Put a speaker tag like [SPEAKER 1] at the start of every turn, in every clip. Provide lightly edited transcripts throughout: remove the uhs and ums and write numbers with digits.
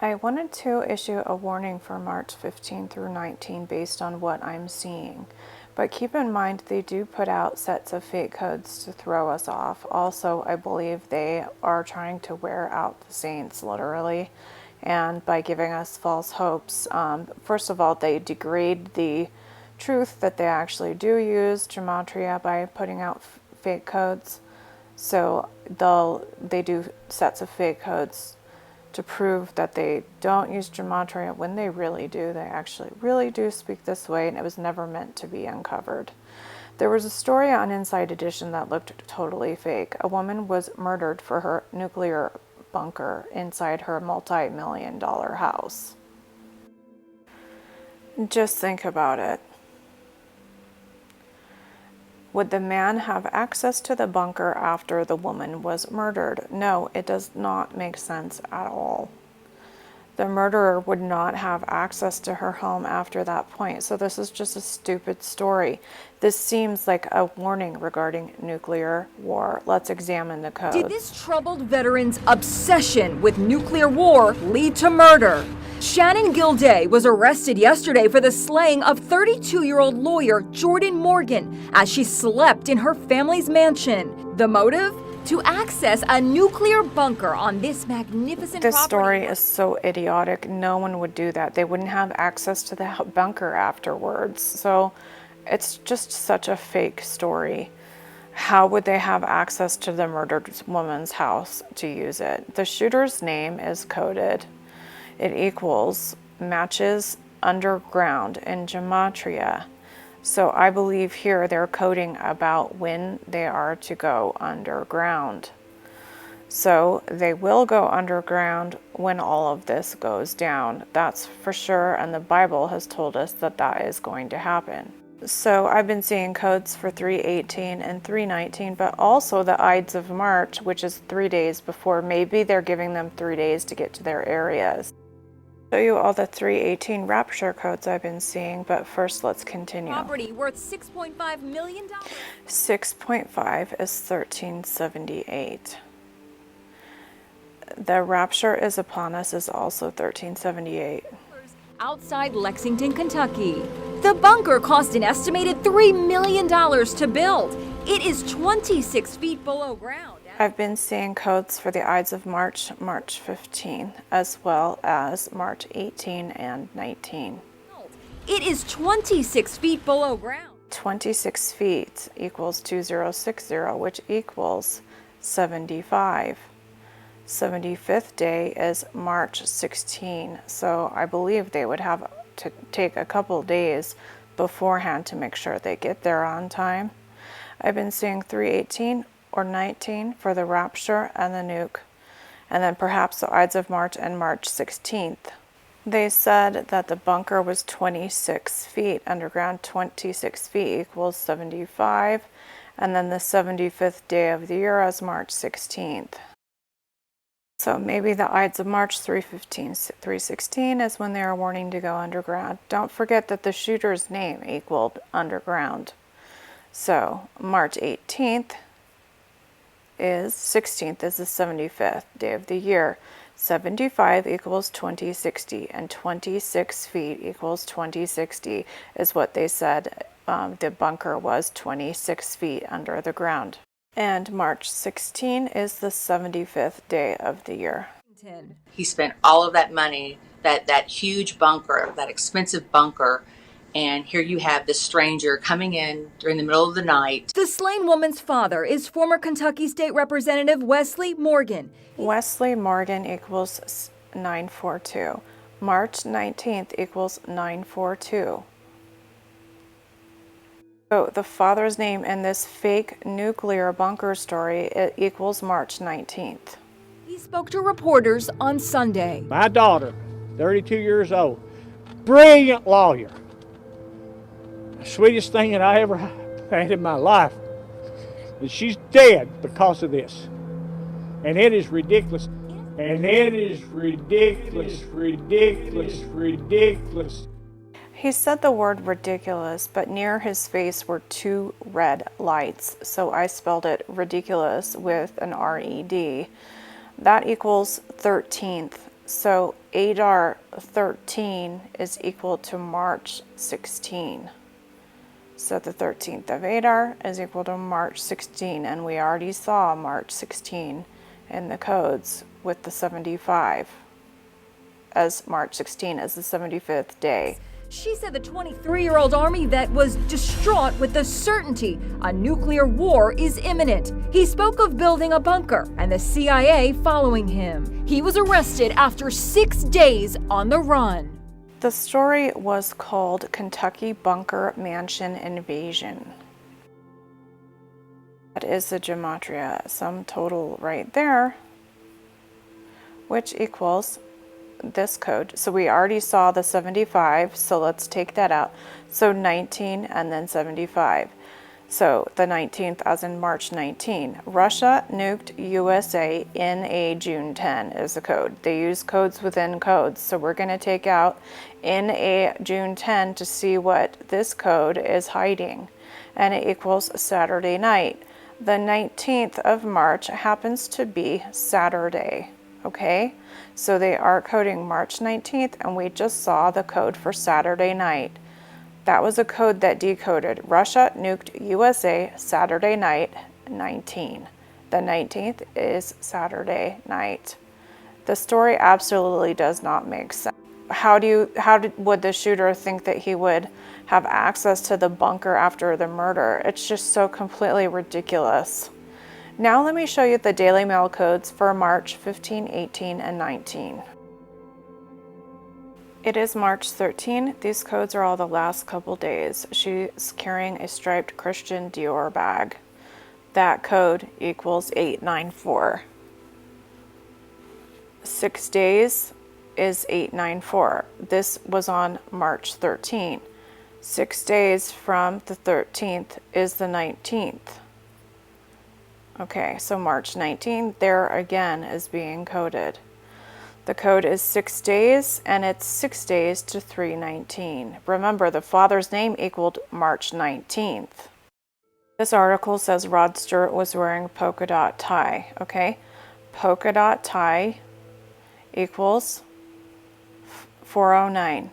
[SPEAKER 1] I wanted to issue a warning for March 15 through 19 based on what I'm seeing. But keep in mind they do put out sets of fake codes to throw us off. Also, I believe they are trying to wear out the saints, literally, and by giving us false hopes. First of all, they degrade the truth that they actually do use Gematria by putting out fake codes. So they do sets of fake codes to prove that they don't use Gematria when they really do. They actually really do speak this way, and it was never meant to be uncovered. There was a story on Inside Edition that looked totally fake. A woman was murdered for her nuclear bunker inside her multi-million-dollar house. Just think about it. Would the man have access to the bunker after the woman was murdered? No, it does not make sense at all. The murderer would not have access to her home after that point, so this is just a stupid story. This seems like a warning regarding nuclear war. Let's examine the code.
[SPEAKER 2] Did this troubled veteran's obsession with nuclear war lead to murder? Shannon Gilday was arrested yesterday for the slaying of 32-year-old lawyer Jordan Morgan as she slept in her family's mansion. The motive? To access a nuclear bunker on this magnificent property.
[SPEAKER 1] This story is so idiotic. No one would do that. They wouldn't have access to the bunker afterwards. So it's just such a fake story. How would they have access to the murdered woman's house to use it? The shooter's name is coded. It equals matches underground in Gematria. So I believe here they're coding about when they are to go underground. So they will go underground when all of this goes down. That's for sure, and the Bible has told us that that is going to happen. So I've been seeing codes for 3:18 and 3:19, but also the Ides of March, which is 3 days before. Maybe they're giving them 3 days to get to their areas. Show you all the 3:18 rapture codes I've been seeing, but first let's continue.
[SPEAKER 2] Property worth $6.5 million.
[SPEAKER 1] 6.5 is 1378. The rapture is upon us is also 1378.
[SPEAKER 2] Outside Lexington, Kentucky. The bunker cost an estimated $3 million to build. It is 26 feet below ground.
[SPEAKER 1] I've been seeing codes for the Ides of March, March 15, as well as March 18 and 19.
[SPEAKER 2] It is 26 feet below ground.
[SPEAKER 1] 26 feet equals 2060, which equals 75. 75th day is March 16, so I believe they would have to take a couple days beforehand to make sure they get there on time. I've been seeing 3:18 or 19 for the rapture and the nuke, and then perhaps the Ides of March and March 16th. They said that the bunker was 26 feet underground. 26 feet equals 75, and then the 75th day of the year is March 16th. So maybe the Ides of March 3:15, 3:16 is when they are warning to go underground. Don't forget that the shooter's name equaled underground. So March 18th is 16th is the 75th day of the year. 75 equals 2060, and 26 feet equals 2060 is what they said. The bunker was 26 feet under the ground. And March 16 is the 75th day of the year.
[SPEAKER 3] He spent all of that money, that huge bunker, that expensive bunker, and here you have this stranger coming in during the middle of the night.
[SPEAKER 2] The slain woman's father is former Kentucky State Representative Wesley Morgan.
[SPEAKER 1] Wesley Morgan equals 942. March 19th equals 942. So the father's name in this fake nuclear bunker story, it equals March 19th.
[SPEAKER 2] He spoke to reporters on Sunday.
[SPEAKER 4] My daughter, 32 years old, brilliant lawyer. Sweetest thing that I ever had in my life. And she's dead because of this. And it is ridiculous. And it is ridiculous, ridiculous, ridiculous.
[SPEAKER 1] He said the word ridiculous, but near his face were two red lights, so I spelled it ridiculous with an R-E-D. That equals 13th So Adar 13 is equal to March 16. So the 13th of Adar is equal to March 16, and we already saw March 16 in the codes with the 75 as March 16 as the 75th day.
[SPEAKER 2] She said the 23-year-old Army vet was distraught with the certainty a nuclear war is imminent. He spoke of building a bunker and the CIA following him. He was arrested after 6 days on the run.
[SPEAKER 1] The story was called Kentucky Bunker Mansion Invasion. That is the Gematria sum total right there, which equals this code. So we already saw the 75, so let's take that out. So 19 and then 75. So the 19th as in March 19. Russia nuked USA in a June 10 is the code. They use codes within codes. So we're going to take out in a June 10 to see what this code is hiding. And it equals Saturday night. The 19th of March happens to be Saturday. Okay, so they are coding March 19th, and we just saw the code for Saturday night. That was a code that decoded Russia nuked USA Saturday night 19. The 19th is Saturday night. The story absolutely does not make sense. Would the shooter think that he would have access to the bunker after the murder? It's just so completely ridiculous. Now let me show you the Daily Mail codes for March 15, 18, and 19. It is March 13. These codes are all the last couple days. She's carrying a striped Christian Dior bag. That code equals 894. 6 days is 894. This was on March 13. 6 days from the 13th is the 19th. Okay, so March 19th there again is being coded. The code is 6 days, and it's 6 days to 319. Remember, the father's name equaled March 19th. This article says Rod Stewart was wearing polka dot tie. Okay, polka dot tie equals 409.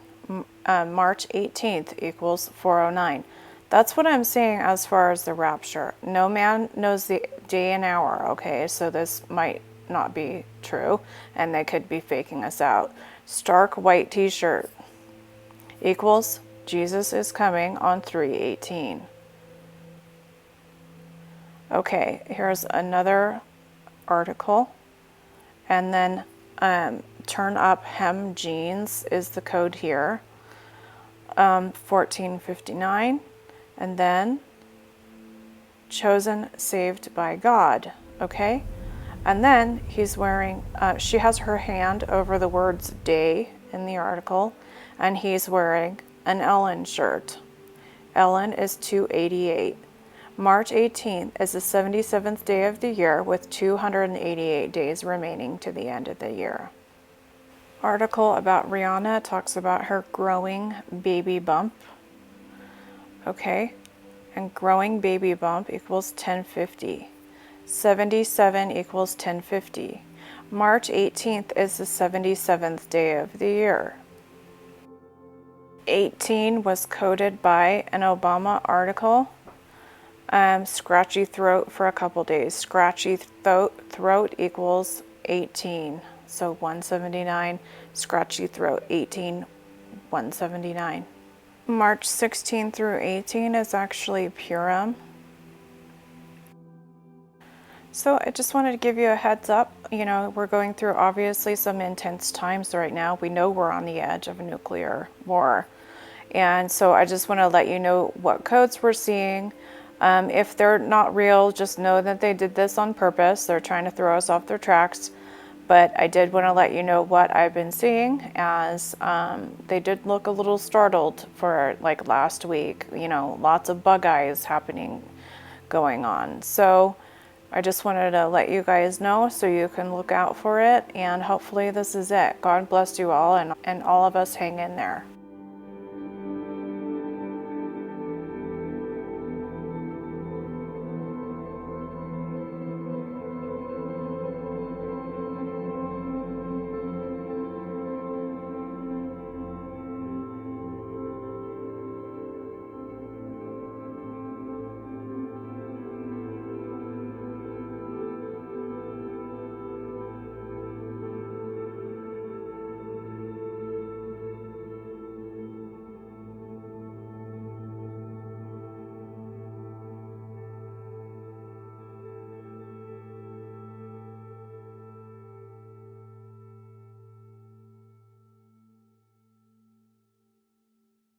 [SPEAKER 1] March 18th equals 409. That's what I'm saying as far as the rapture. No man knows the day and hour, okay? So this might not be true, and they could be faking us out. Stark white t-shirt equals Jesus is coming on 3/18. Okay, here's another article. And then turn up hem jeans is the code here. 1459. And then chosen, saved by God, okay? And then he's wearing, she has her hand over the words day in the article, and he's wearing an Ellen shirt. Ellen is 288. March 18th is the 77th day of the year with 288 days remaining to the end of the year. Article about Rihanna talks about her growing baby bump. Okay, and growing baby bump equals 1050. 77 equals 1050. March 18th is the 77th day of the year. 18 was coded by an Obama article. Scratchy throat for a couple days. Scratchy throat equals 18. So 179. Scratchy throat 18. 179. March 16 through 18 is actually Purim. So I just wanted to give you a heads up. You know, we're going through obviously some intense times right now. We know we're on the edge of a nuclear war. And so I just want to let you know what codes we're seeing. If they're not real, just know that they did this on purpose. They're trying to throw us off their tracks. But I did want to let you know what I've been seeing, as they did look a little startled for like last week. You know, lots of bug eyes going on. So I just wanted to let you guys know so you can look out for it, and hopefully this is it. God bless you all, and all of us hang in there.